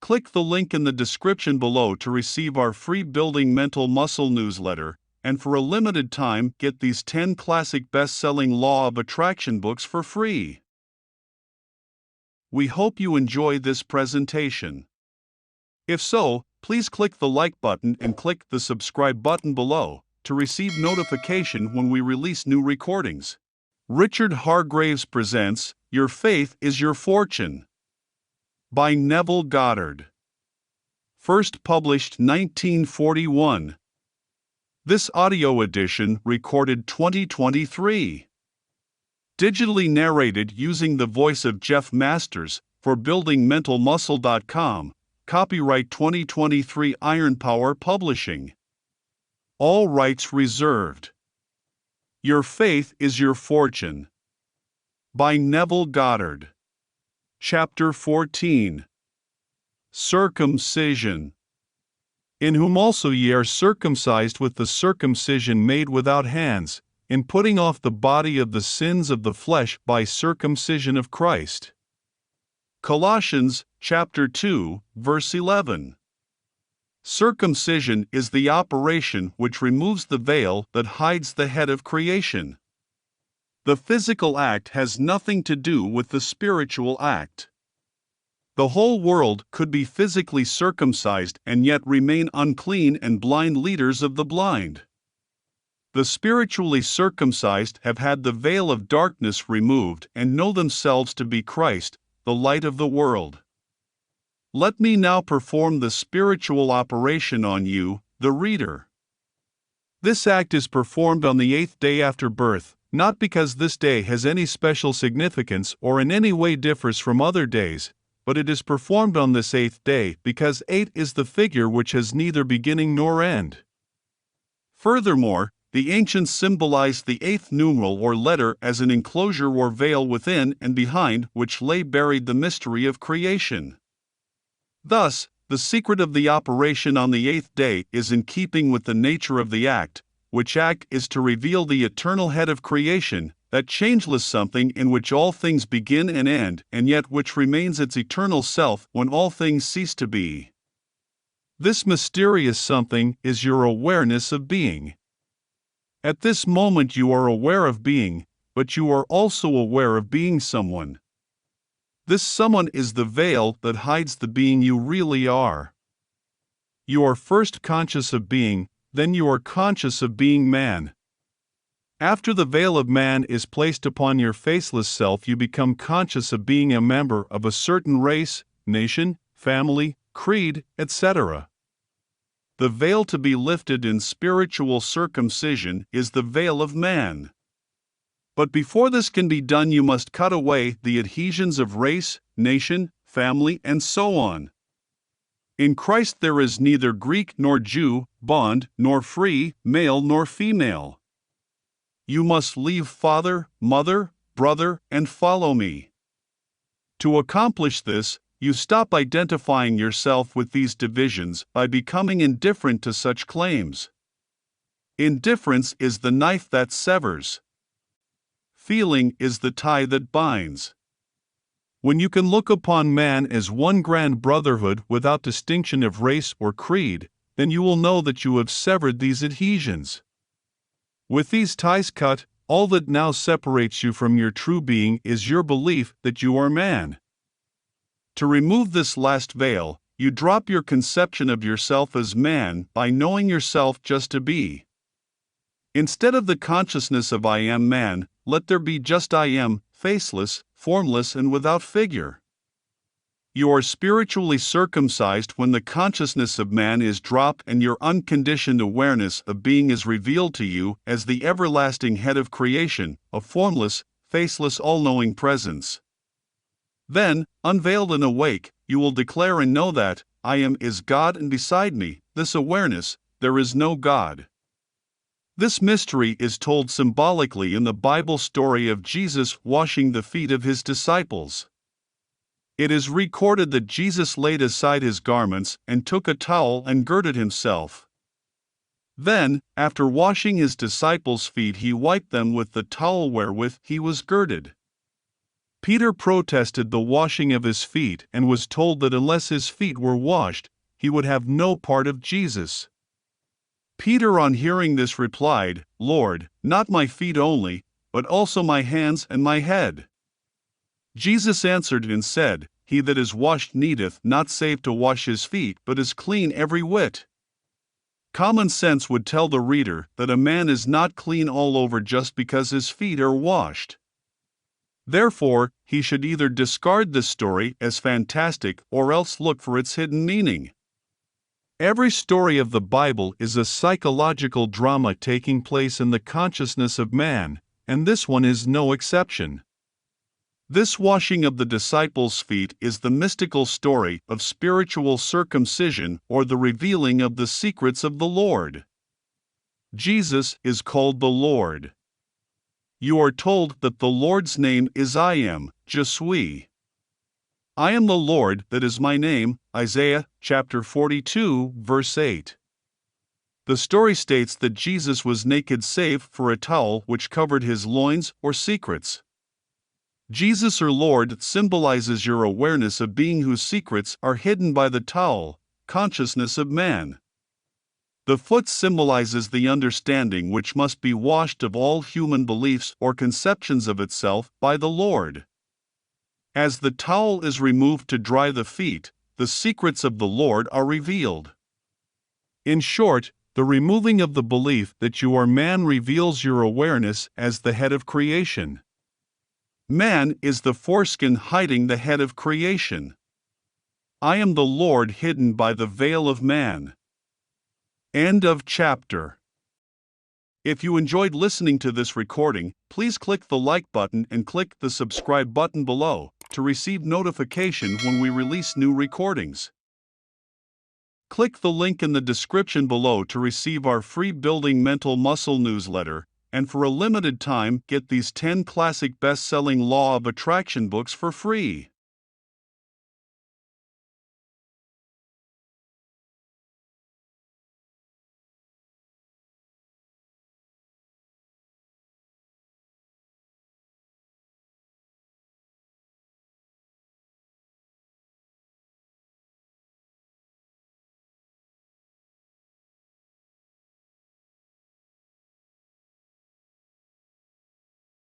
Click the link in the description below to receive our free Building Mental Muscle newsletter, and for a limited time get these 10 classic best-selling Law of Attraction books for free. We hope you enjoy this presentation. If so, please click the like button and click the subscribe button below to receive notification when we release new recordings. Richard Hargraves presents Your Faith is Your Fortune by Neville Goddard. First published 1941. This audio edition recorded 2023. Digitally narrated using the voice of Jeff Masters for buildingmentalmuscle.com. Copyright 2023 Iron Power Publishing. All rights reserved. Your Faith is Your Fortune by Neville Goddard. Chapter 14. Circumcision. In whom also ye are circumcised with the circumcision made without hands, in putting off the body of the sins of the flesh by circumcision of Christ. Colossians chapter 2, verse 11. Circumcision is the operation which removes the veil that hides the head of creation. The physical act has nothing to do with the spiritual act. The whole world could be physically circumcised and yet remain unclean and blind leaders of the blind. The spiritually circumcised have had the veil of darkness removed and know themselves to be Christ, the light of the world. Let me now perform the spiritual operation on you, the reader. This act is performed on the 8th day after birth, not because this day has any special significance or in any way differs from other days, but it is performed on this 8th day because 8 is the figure which has neither beginning nor end. Furthermore, the ancients symbolized the 8th numeral or letter as an enclosure or veil within and behind which lay buried the mystery of creation. Thus, the secret of the operation on the 8th day is in keeping with the nature of the act, which act is to reveal the eternal head of creation, that changeless something in which all things begin and end, and yet which remains its eternal self when all things cease to be. This mysterious something is your awareness of being. At this moment you are aware of being, but you are also aware of being someone. This someone is the veil that hides the being you really are. You are first conscious of being, then you are conscious of being man. After the veil of man is placed upon your faceless self, you become conscious of being a member of a certain race, nation, family, creed, etc. The veil to be lifted in spiritual circumcision is the veil of man. But before this can be done, you must cut away the adhesions of race, nation, family, and so on. In Christ there is neither Greek nor Jew, bond nor free, male nor female. You must leave father, mother, brother, and follow me. To accomplish this, you stop identifying yourself with these divisions by becoming indifferent to such claims. Indifference is the knife that severs. Feeling is the tie that binds. When you can look upon man as one grand brotherhood without distinction of race or creed, then you will know that you have severed these adhesions. With these ties cut, all that now separates you from your true being is your belief that you are man. To remove this last veil, you drop your conception of yourself as man by knowing yourself just to be. Instead of the consciousness of I am man, let there be just I am, faceless, formless, and without figure. You are spiritually circumcised when the consciousness of man is dropped and your unconditioned awareness of being is revealed to you as the everlasting head of creation, a formless, faceless, all-knowing presence. Then, unveiled and awake, you will declare and know that, I am is God and beside me, this awareness, there is no God. This mystery is told symbolically in the Bible story of Jesus washing the feet of his disciples. It is recorded that Jesus laid aside his garments and took a towel and girded himself. Then, after washing his disciples' feet, he wiped them with the towel wherewith he was girded. Peter protested the washing of his feet and was told that unless his feet were washed, he would have no part of Jesus. Peter, on hearing this, replied, "Lord, not my feet only, but also my hands and my head." Jesus answered and said, "He that is washed needeth not save to wash his feet, but is clean every whit." Common sense would tell the reader that a man is not clean all over just because his feet are washed. Therefore, he should either discard this story as fantastic or else look for its hidden meaning. Every story of the Bible is a psychological drama taking place in the consciousness of man, and this one is no exception. This washing of the disciples' feet is the mystical story of spiritual circumcision or the revealing of the secrets of the Lord. Jesus is called the Lord. You are told that the Lord's name is I am, Je suis. I am the Lord, that is my name, Isaiah chapter 42, verse 8. The story states that Jesus was naked save for a towel which covered his loins or secrets. Jesus or Lord symbolizes your awareness of being whose secrets are hidden by the towel, consciousness of man. The foot symbolizes the understanding which must be washed of all human beliefs or conceptions of itself by the Lord. As the towel is removed to dry the feet, the secrets of the Lord are revealed. In short, the removing of the belief that you are man reveals your awareness as the head of creation. Man is the foreskin hiding the head of creation. I am the Lord hidden by the veil of man. End of chapter. If you enjoyed listening to this recording, please click the like button and click the subscribe button below to receive notification when we release new recordings. Click the link in the description below to receive our free Building Mental Muscle newsletter, and for a limited time get these 10 classic best-selling Law of Attraction books for free.